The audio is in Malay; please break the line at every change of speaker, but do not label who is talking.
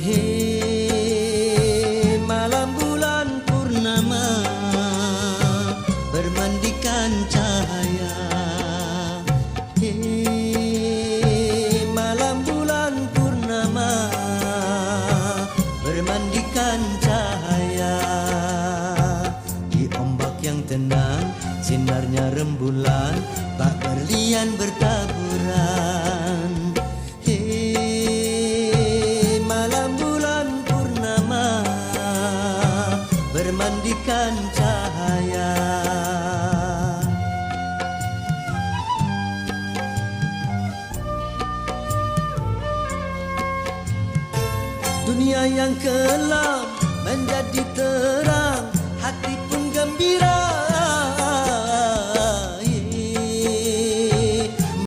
Hei malam bulan purnama bermandikan cahaya. Hei malam bulan purnama bermandikan cahaya. Di ombak yang tenang sinarnya rembulan bak berlian bertaburan. Hei malam bulan purnama bermandikan cahaya. Dunia yang kelam menjadi terang, hati pun gembira.